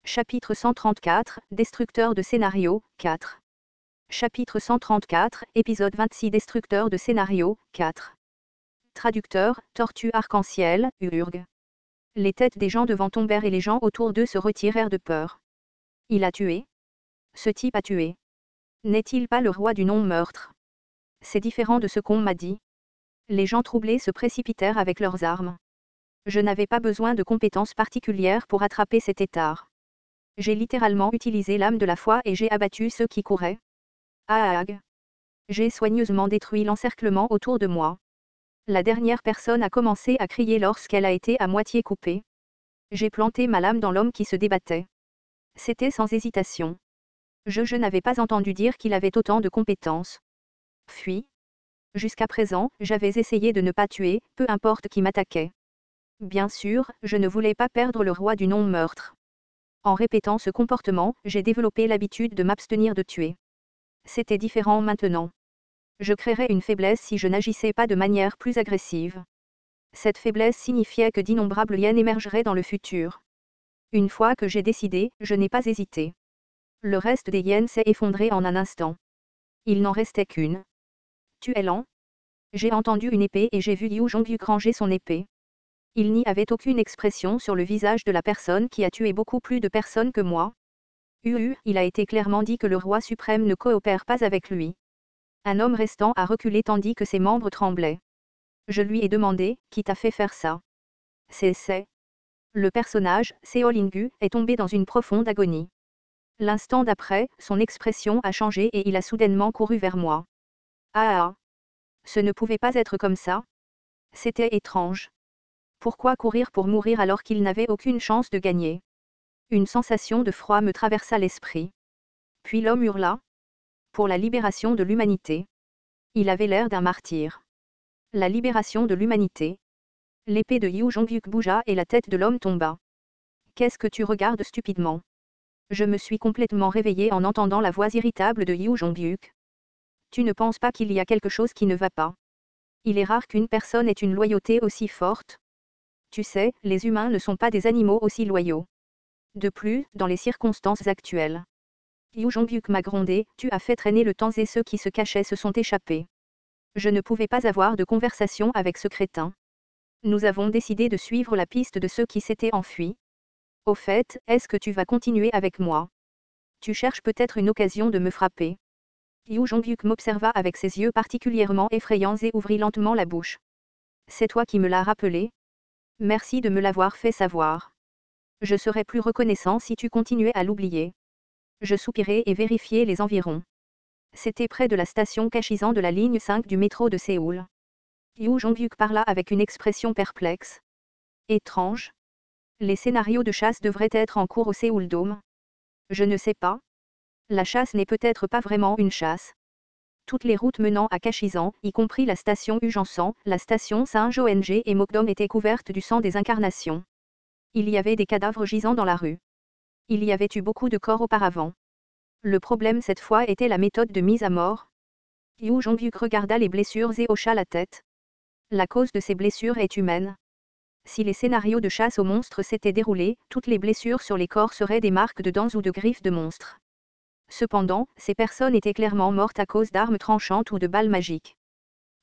Chapitre 134, Destructeur de scénario, 4. Chapitre 134, épisode 26 Destructeur de scénario, 4. Traducteur, Tortue arc-en-ciel, Urg. Les têtes des gens devant tombèrent et les gens autour d'eux se retirèrent de peur. Il a tué. Ce type a tué. N'est-il pas le roi du non-meurtre? C'est différent de ce qu'on m'a dit. Les gens troublés se précipitèrent avec leurs armes. Je n'avais pas besoin de compétences particulières pour attraper cet étard. J'ai littéralement utilisé l'âme de la foi et j'ai abattu ceux qui couraient. Aag. J'ai soigneusement détruit l'encerclement autour de moi. La dernière personne a commencé à crier lorsqu'elle a été à moitié coupée. J'ai planté ma lame dans l'homme qui se débattait. C'était sans hésitation. Je n'avais pas entendu dire qu'il avait autant de compétences. Fuis. Jusqu'à présent, j'avais essayé de ne pas tuer, peu importe qui m'attaquait. Bien sûr, je ne voulais pas perdre le roi du non-meurtre. En répétant ce comportement, j'ai développé l'habitude de m'abstenir de tuer. C'était différent maintenant. Je créerais une faiblesse si je n'agissais pas de manière plus agressive. Cette faiblesse signifiait que d'innombrables hyènes émergeraient dans le futur. Une fois que j'ai décidé, je n'ai pas hésité. Le reste des hyènes s'est effondré en un instant. Il n'en restait qu'une. Tu es lent? J'ai entendu une épée et j'ai vu Yu Jongyuk ranger son épée. Il n'y avait aucune expression sur le visage de la personne qui a tué beaucoup plus de personnes que moi. Il a été clairement dit que le roi suprême ne coopère pas avec lui. Un homme restant a reculé tandis que ses membres tremblaient. Je lui ai demandé, qui t'a fait faire ça? C'est. Le personnage, Seolingu, est tombé dans une profonde agonie. L'instant d'après, son expression a changé et il a soudainement couru vers moi. Ah. Ce ne pouvait pas être comme ça. C'était étrange. Pourquoi courir pour mourir alors qu'il n'avait aucune chance de gagner? Une sensation de froid me traversa l'esprit. Puis l'homme hurla. Pour la libération de l'humanité. Il avait l'air d'un martyr. La libération de l'humanité. L'épée de Yu Jongyuk bougea et la tête de l'homme tomba. Qu'est-ce que tu regardes stupidement? Je me suis complètement réveillé en entendant la voix irritable de Yu Jongyuk. Tu ne penses pas qu'il y a quelque chose qui ne va pas? Il est rare qu'une personne ait une loyauté aussi forte. Tu sais, les humains ne sont pas des animaux aussi loyaux. De plus, dans les circonstances actuelles. Yu Jongyuk m'a grondé, tu as fait traîner le temps et ceux qui se cachaient se sont échappés. Je ne pouvais pas avoir de conversation avec ce crétin. Nous avons décidé de suivre la piste de ceux qui s'étaient enfuis. Au fait, est-ce que tu vas continuer avec moi? Tu cherches peut-être une occasion de me frapper. Yu Jongyuk m'observa avec ses yeux particulièrement effrayants et ouvrit lentement la bouche. C'est toi qui me l'as rappelé? Merci de me l'avoir fait savoir. Je serais plus reconnaissant si tu continuais à l'oublier. Je soupirai et vérifiai les environs. C'était près de la station Kashizan de la ligne 5 du métro de Séoul. Yu Jongyuk parla avec une expression perplexe. Étrange. Les scénarios de chasse devraient être en cours au Séoul Dome. Je ne sais pas. La chasse n'est peut-être pas vraiment une chasse. Toutes les routes menant à Kashizan, y compris la station Ujansan, la station Saint-Joeng et Mokdom étaient couvertes du sang des incarnations. Il y avait des cadavres gisant dans la rue. Il y avait eu beaucoup de corps auparavant. Le problème cette fois était la méthode de mise à mort. Yu Jongyuk regarda les blessures et hocha la tête. La cause de ces blessures est humaine. Si les scénarios de chasse aux monstres s'étaient déroulés, toutes les blessures sur les corps seraient des marques de dents ou de griffes de monstres. Cependant, ces personnes étaient clairement mortes à cause d'armes tranchantes ou de balles magiques.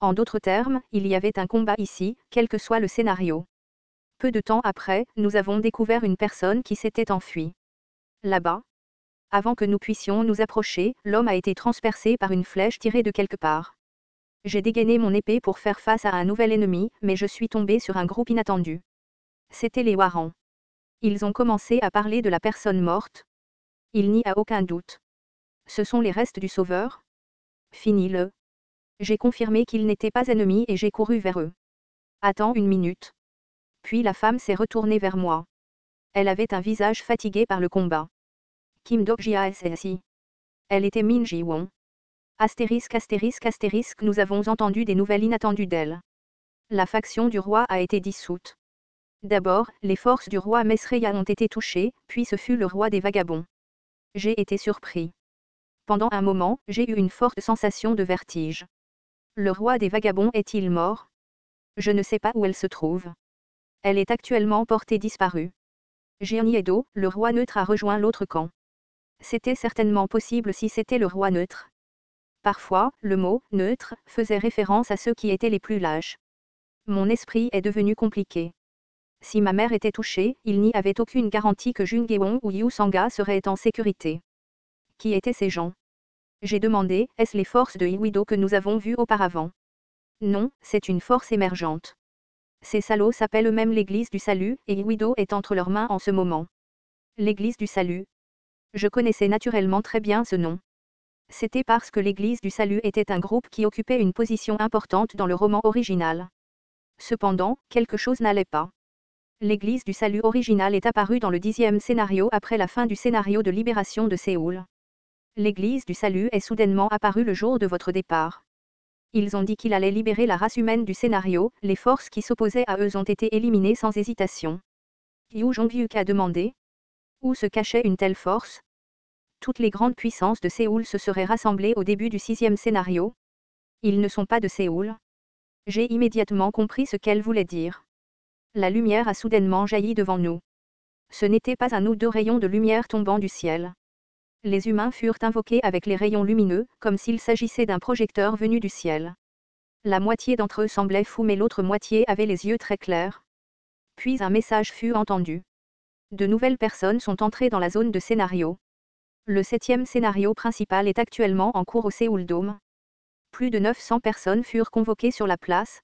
En d'autres termes, il y avait un combat ici, quel que soit le scénario. Peu de temps après, nous avons découvert une personne qui s'était enfuie. Là-bas. Avant que nous puissions nous approcher, l'homme a été transpercé par une flèche tirée de quelque part. J'ai dégainé mon épée pour faire face à un nouvel ennemi, mais je suis tombé sur un groupe inattendu. C'étaient les Warrants. Ils ont commencé à parler de la personne morte. Il n'y a aucun doute. Ce sont les restes du sauveur? Finis-le. J'ai confirmé qu'ils n'étaient pas ennemis et j'ai couru vers eux. Attends une minute. Puis la femme s'est retournée vers moi. Elle avait un visage fatigué par le combat. Kim Dok-jia SSI. Elle était Min Ji-won. Astérisque astérisque astérisque, nous avons entendu des nouvelles inattendues d'elle. La faction du roi a été dissoute. D'abord, les forces du roi Mesreya ont été touchées, puis ce fut le roi des vagabonds. J'ai été surpris. Pendant un moment, j'ai eu une forte sensation de vertige. Le roi des vagabonds est-il mort? Je ne sais pas où elle se trouve. Elle est actuellement portée disparue. Edo, le roi neutre a rejoint l'autre camp. C'était certainement possible si c'était le roi neutre. Parfois, le mot « neutre » faisait référence à ceux qui étaient les plus lâches. Mon esprit est devenu compliqué. Si ma mère était touchée, il n'y avait aucune garantie que Jungeon ou Yu Sanga seraient en sécurité. Qui étaient ces gens? J'ai demandé, est-ce les forces de Iwido que nous avons vues auparavant? Non, c'est une force émergente. Ces salauds s'appellent eux-mêmes l'Église du Salut, et Iwido est entre leurs mains en ce moment. L'Église du Salut. Je connaissais naturellement très bien ce nom. C'était parce que l'Église du Salut était un groupe qui occupait une position importante dans le roman original. Cependant, quelque chose n'allait pas. L'Église du Salut original est apparue dans le 10e scénario après la fin du scénario de libération de Séoul. L'Église du Salut est soudainement apparue le jour de votre départ. Ils ont dit qu'il allait libérer la race humaine du scénario, les forces qui s'opposaient à eux ont été éliminées sans hésitation. Yu Jong-hyuk a demandé. Où se cachait une telle force? Toutes les grandes puissances de Séoul se seraient rassemblées au début du 6e scénario. Ils ne sont pas de Séoul. J'ai immédiatement compris ce qu'elle voulait dire. La lumière a soudainement jailli devant nous. Ce n'était pas un ou deux rayons de lumière tombant du ciel. Les humains furent invoqués avec les rayons lumineux, comme s'il s'agissait d'un projecteur venu du ciel. La moitié d'entre eux semblait fous mais l'autre moitié avait les yeux très clairs. Puis un message fut entendu. De nouvelles personnes sont entrées dans la zone de scénario. Le 7e scénario principal est actuellement en cours au Séoul Dome. Plus de 900 personnes furent convoquées sur la place.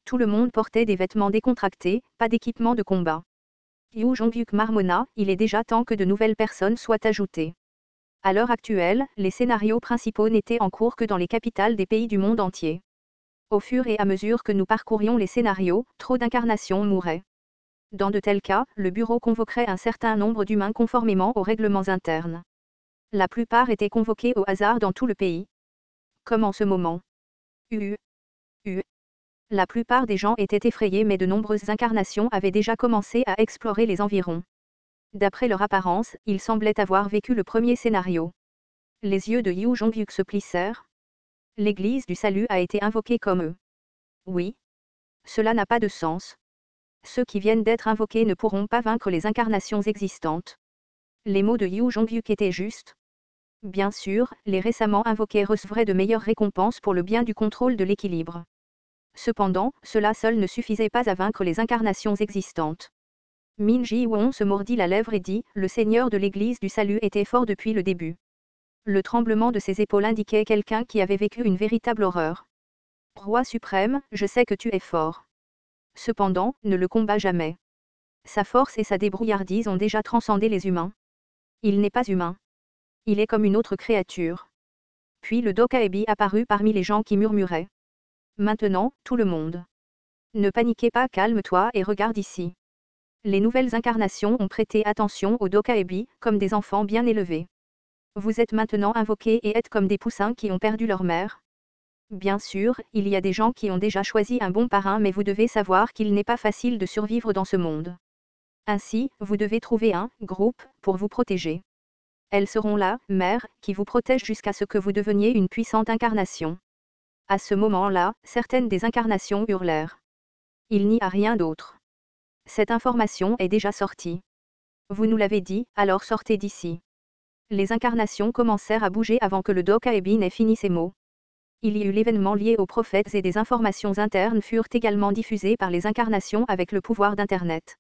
Tout le monde portait des vêtements décontractés, pas d'équipement de combat. Yu Jong-hyuk marmonna, il est déjà temps que de nouvelles personnes soient ajoutées. À l'heure actuelle, les scénarios principaux n'étaient en cours que dans les capitales des pays du monde entier. Au fur et à mesure que nous parcourions les scénarios, trop d'incarnations mouraient. Dans de tels cas, le bureau convoquerait un certain nombre d'humains conformément aux règlements internes. La plupart étaient convoqués au hasard dans tout le pays. Comme en ce moment. La plupart des gens étaient effrayés mais de nombreuses incarnations avaient déjà commencé à explorer les environs. D'après leur apparence, ils semblaient avoir vécu le premier scénario. Les yeux de Yu Jong-hyuk se plissèrent. L'Église du Salut a été invoquée comme eux. Oui. Cela n'a pas de sens. Ceux qui viennent d'être invoqués ne pourront pas vaincre les incarnations existantes. Les mots de Yu Jong-hyuk étaient justes. Bien sûr, les récemment invoqués recevraient de meilleures récompenses pour le bien du contrôle de l'équilibre. Cependant, cela seul ne suffisait pas à vaincre les incarnations existantes. Min Ji-won se mordit la lèvre et dit, le Seigneur de l'Église du Salut était fort depuis le début. Le tremblement de ses épaules indiquait quelqu'un qui avait vécu une véritable horreur. Roi suprême, je sais que tu es fort. Cependant, ne le combats jamais. Sa force et sa débrouillardise ont déjà transcendé les humains. Il n'est pas humain. Il est comme une autre créature. Puis le Dokaebi apparut parmi les gens qui murmuraient. Maintenant, tout le monde. Ne paniquez pas, calme-toi et regarde ici. Les nouvelles incarnations ont prêté attention au Dokaebi, comme des enfants bien élevés. Vous êtes maintenant invoqués et êtes comme des poussins qui ont perdu leur mère. Bien sûr, il y a des gens qui ont déjà choisi un bon parrain mais vous devez savoir qu'il n'est pas facile de survivre dans ce monde. Ainsi, vous devez trouver un groupe pour vous protéger. Elles seront là, mère, qui vous protègent jusqu'à ce que vous deveniez une puissante incarnation. À ce moment-là, certaines des incarnations hurlèrent. Il n'y a rien d'autre. Cette information est déjà sortie. Vous nous l'avez dit, alors sortez d'ici. Les incarnations commencèrent à bouger avant que le Dokaebi n'ait fini ses mots. Il y eut l'événement lié aux prophètes et des informations internes furent également diffusées par les incarnations avec le pouvoir d'Internet.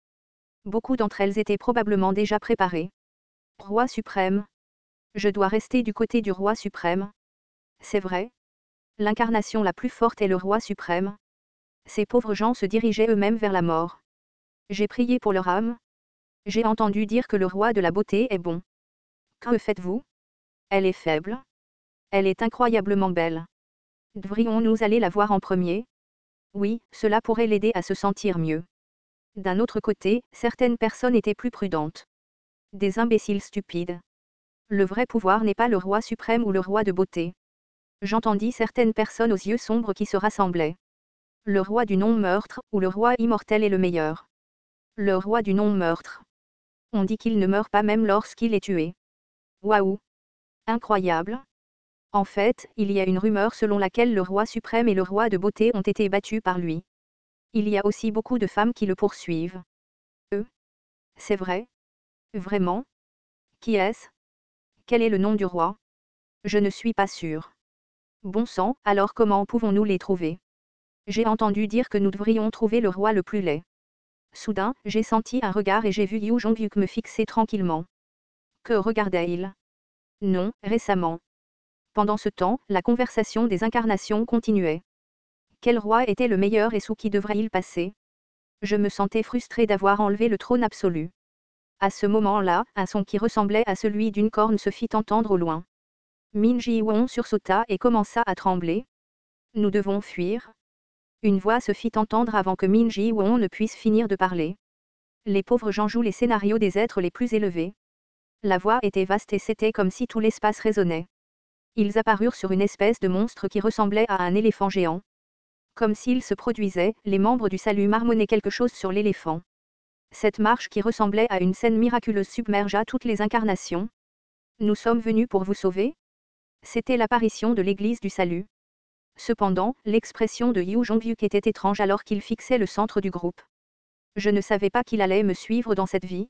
Beaucoup d'entre elles étaient probablement déjà préparées. Roi suprême. Je dois rester du côté du roi suprême. C'est vrai. L'incarnation la plus forte est le roi suprême. Ces pauvres gens se dirigeaient eux-mêmes vers la mort. J'ai prié pour leur âme. J'ai entendu dire que le roi de la beauté est bon. Que faites-vous? Elle est faible. Elle est incroyablement belle. Devrions-nous aller la voir en premier? Oui, cela pourrait l'aider à se sentir mieux. D'un autre côté, certaines personnes étaient plus prudentes. Des imbéciles stupides. Le vrai pouvoir n'est pas le roi suprême ou le roi de beauté. J'entendis certaines personnes aux yeux sombres qui se rassemblaient. Le roi du non-meurtre, ou le roi immortel est le meilleur. Le roi du non-meurtre. On dit qu'il ne meurt pas même lorsqu'il est tué. Waouh! Incroyable! En fait, il y a une rumeur selon laquelle le roi suprême et le roi de beauté ont été battus par lui. Il y a aussi beaucoup de femmes qui le poursuivent. C'est vrai? Vraiment? Qui est-ce? Quel est le nom du roi? Je ne suis pas sûr. Bon sang, alors comment pouvons-nous les trouver? J'ai entendu dire que nous devrions trouver le roi le plus laid. Soudain, j'ai senti un regard et j'ai vu Yu Jongyuk me fixer tranquillement. Que regardait-il? Non, récemment. Pendant ce temps, la conversation des incarnations continuait. Quel roi était le meilleur et sous qui devrait-il passer? Je me sentais frustré d'avoir enlevé le trône absolu. À ce moment-là, un son qui ressemblait à celui d'une corne se fit entendre au loin. Min Ji-won sursauta et commença à trembler. Nous devons fuir. Une voix se fit entendre avant que Min Ji-won ne puisse finir de parler. Les pauvres gens jouent les scénarios des êtres les plus élevés. La voix était vaste et c'était comme si tout l'espace résonnait. Ils apparurent sur une espèce de monstre qui ressemblait à un éléphant géant. Comme s'il se produisait, les membres du salut marmonnaient quelque chose sur l'éléphant. Cette marche qui ressemblait à une scène miraculeuse submergea toutes les incarnations. Nous sommes venus pour vous sauver? C'était l'apparition de l'église du salut. Cependant, l'expression de Yu Jongyuk était étrange alors qu'il fixait le centre du groupe. Je ne savais pas qu'il allait me suivre dans cette vie.